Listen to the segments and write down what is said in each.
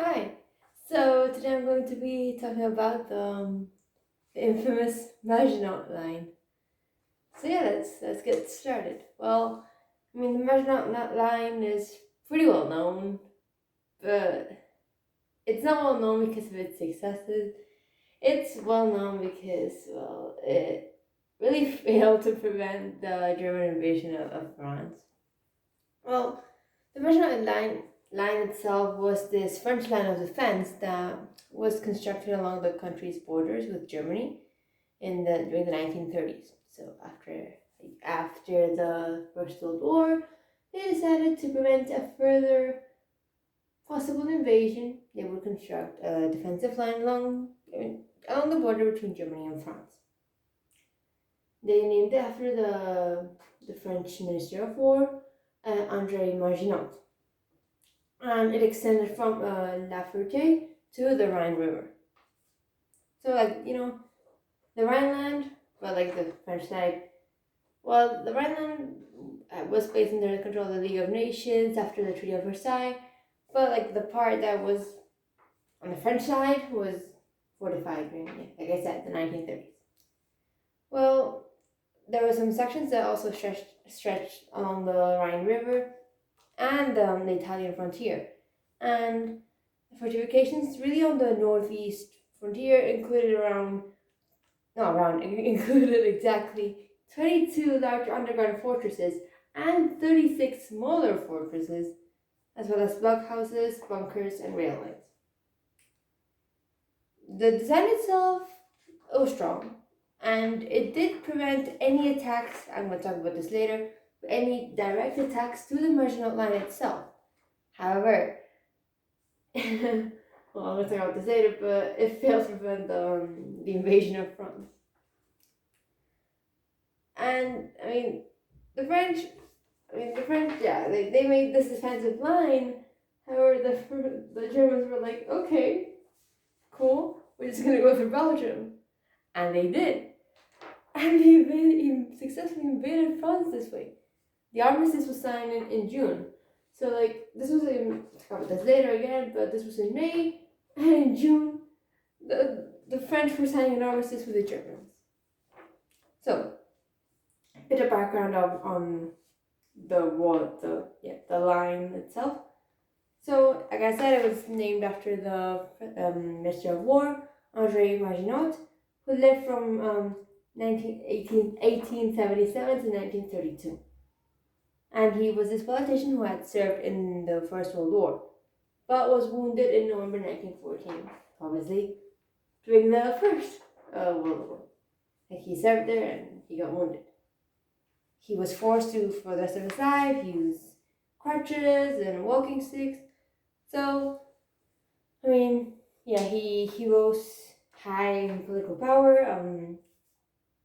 Hi. So today I'm going to be talking about the infamous Maginot line. So yeah, let's get started. Well, I mean the Maginot line is pretty well known, but it's not well known because of its successes. It's well known because it really failed to prevent the German invasion of France. Well, the Maginot line itself was this French line of defense that was constructed along the country's borders with Germany during the 1930s. So after the First World War, they decided to prevent a further possible invasion. They would construct a defensive line along the border between Germany and France. They named it after the French Minister of War, Andre Maginot, and it extended from La Ferté to the Rhine River. So, the Rhineland, but like the French side, well, the Rhineland was placed under the control of the League of Nations after the Treaty of Versailles, but like the part that was on the French side was fortified during, like I said, the 1930s. Well, there were some sections that also stretched along the Rhine River and the Italian frontier. And the fortifications really on the northeast frontier included exactly 22 large underground fortresses and 36 smaller fortresses, as well as blockhouses, bunkers, and rail lines. The design itself was strong, and it did prevent any attacks, I'm going to talk about this later, any direct attacks to the Maginot Line itself. However, well, I'm going to talk about this later, but it failed to prevent the invasion of France. And, the French, yeah, they made this defensive line. However, the Germans were like, okay, cool, we're just going to go through Belgium. And they did. And he successfully invaded France this way. The armistice was signed in June. So, this was in, I'll talk about this later again, but this was in May, and in June, the French were signing an armistice with the Germans. So, a bit of background on the line itself. So, like I said, it was named after the Minister of War, Andre Maginot, who lived from 1877 to 1932. And he was this politician who had served in the First World War, but was wounded in November 1914, obviously, during the First World War. Like, he served there and he got wounded. He was forced to, for the rest of his life, use crutches and walking sticks. So, he rose high in political power.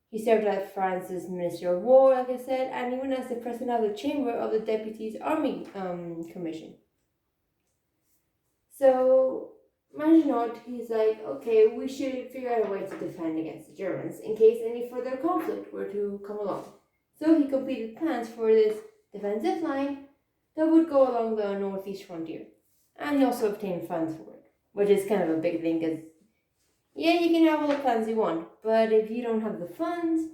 He served as France's Minister of War, like I said, and even as the president of the Chamber of the Deputies Army Commission. So, Maginot, he's like, okay, we should figure out a way to defend against the Germans in case any further conflict were to come along. So he completed plans for this defensive line that would go along the northeast frontier. And he also obtained funds for it, which is kind of a big thing because, yeah, you can have all the plans you want, but if you don't have the funds,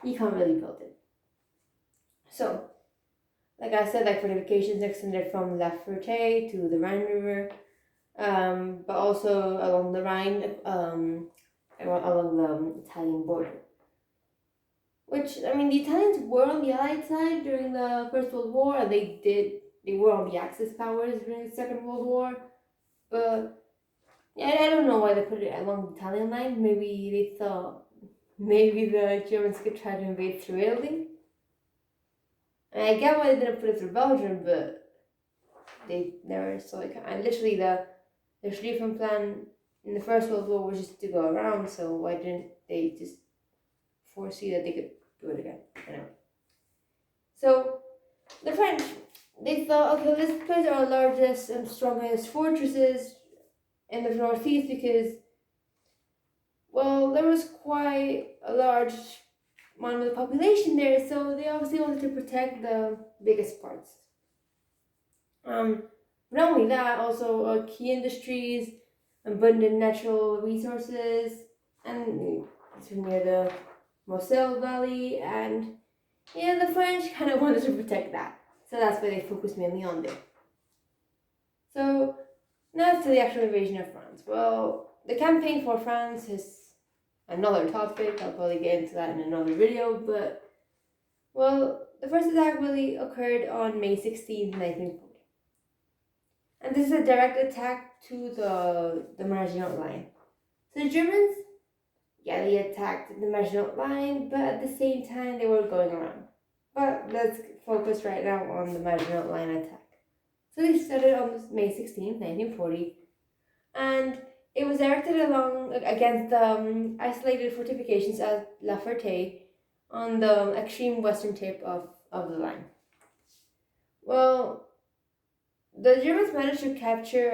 you can't really build it. So, like I said, fortifications extended from La Ferté to the Rhine River, but also along the Rhine, along the Italian border. Which, the Italians were on the Allied side during the First World War, and they were on the Axis powers during the Second World War, but yeah, I don't know why they put it along the Italian line. Maybe they thought maybe the Germans could try to invade through Italy. I get why they didn't put it through Belgium, but they never. So and literally the Schlieffen plan in the First World War was just to go around. So why didn't they just foresee that they could do it again? Anyway. So the French, they thought, okay, let's place our largest and strongest fortresses in the northeast because, well, there was quite a large amount of the population there, so they obviously wanted to protect the biggest parts. Not only that, also key industries, abundant natural resources, and it's near the Moselle Valley, and yeah, the French kind of wanted to protect that, so that's why they focused mainly on there. So now to the actual invasion of France. Well, the campaign for France is another topic. I'll probably get into that in another video, but well, the first attack really occurred on May 16th, 1940. And this is a direct attack to the Maginot Line. So the Germans, yeah, they attacked the Maginot Line, but at the same time they were going around. But let's focus right now on the Maginot Line attack. So they started on May 16th, 1940, and it was directed along against the isolated fortifications at La Ferté on the extreme western tip of the line. Well, the Germans managed to capture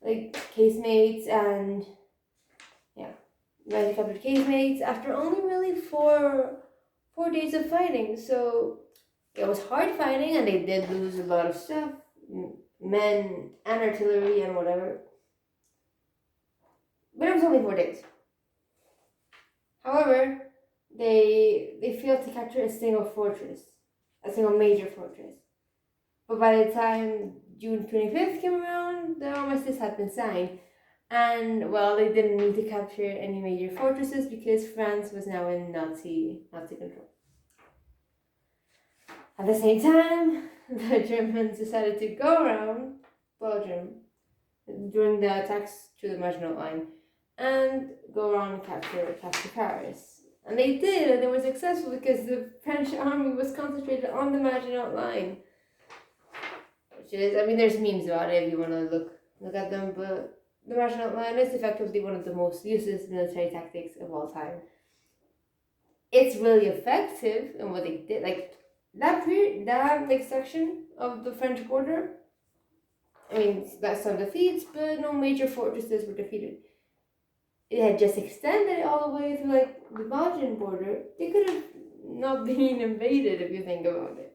casemates and managed to capture casemates after only really four days of fighting. So it was hard fighting, and they did lose a lot of stuff, men and artillery and whatever. But it was only 4 days. However, they failed to capture a single major fortress. But by the time June 25th came around, the armistice had been signed. And, well, they didn't need to capture any major fortresses because France was now in Nazi control. At the same time, the Germans decided to go around Belgium during the attacks to the Maginot Line and go around and capture Paris. And they did, and they were successful because the French army was concentrated on the Maginot Line. Which is, there's memes about it if you want to look at them, but the Maginot Line is effectively one of the most useless military tactics of all time. It's really effective in what they did. That section of the French border, that's some defeats, but no major fortresses were defeated. It had just extended all the way through the Belgian border. They could have not been invaded if you think about it.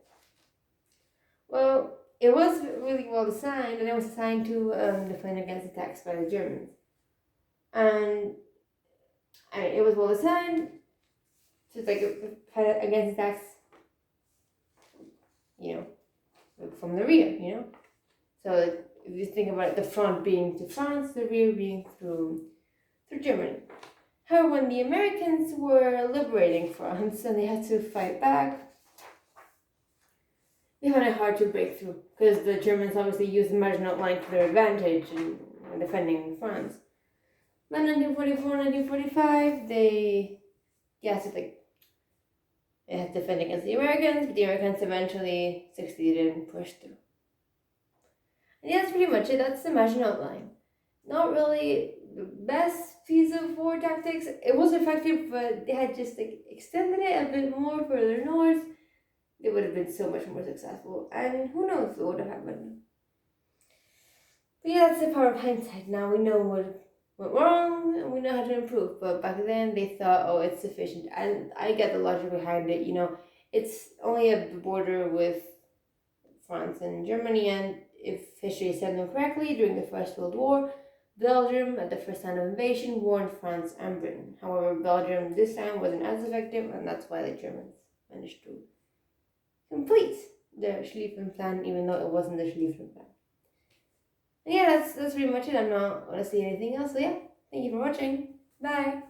Well, it was really well designed, and it was designed to defend against attacks by the Germans. And it was well designed to fight against attacks, from the rear, So if you think about it, the front being to France, the rear being through Germany. However, when the Americans were liberating France and they had to fight back, they found it hard to break through because the Germans obviously used the Maginot Line to their advantage in defending France. Then 1944, 1945, they had to defend against the Americans, but the Americans eventually succeeded and pushed through. And that's pretty much it. That's the Maginot Line. Not really the best piece of war tactics. It was effective, but they had just extended it a bit more further north. They would have been so much more successful, and who knows what would have happened. But yeah, that's the power of hindsight. Now we know what went wrong, and we know how to improve. But back then, they thought, oh, it's sufficient. And I get the logic behind it. It's only a border with France and Germany, and if history serves them correctly, during the First World War, Belgium, at the first sign of invasion, warned France and Britain. However, Belgium this time wasn't as effective, and that's why the Germans managed to complete the Schlieffen Plan, even though it wasn't the Schlieffen Plan. And yeah, that's pretty much it. I'm not going to say anything else. So yeah, thank you for watching. Bye.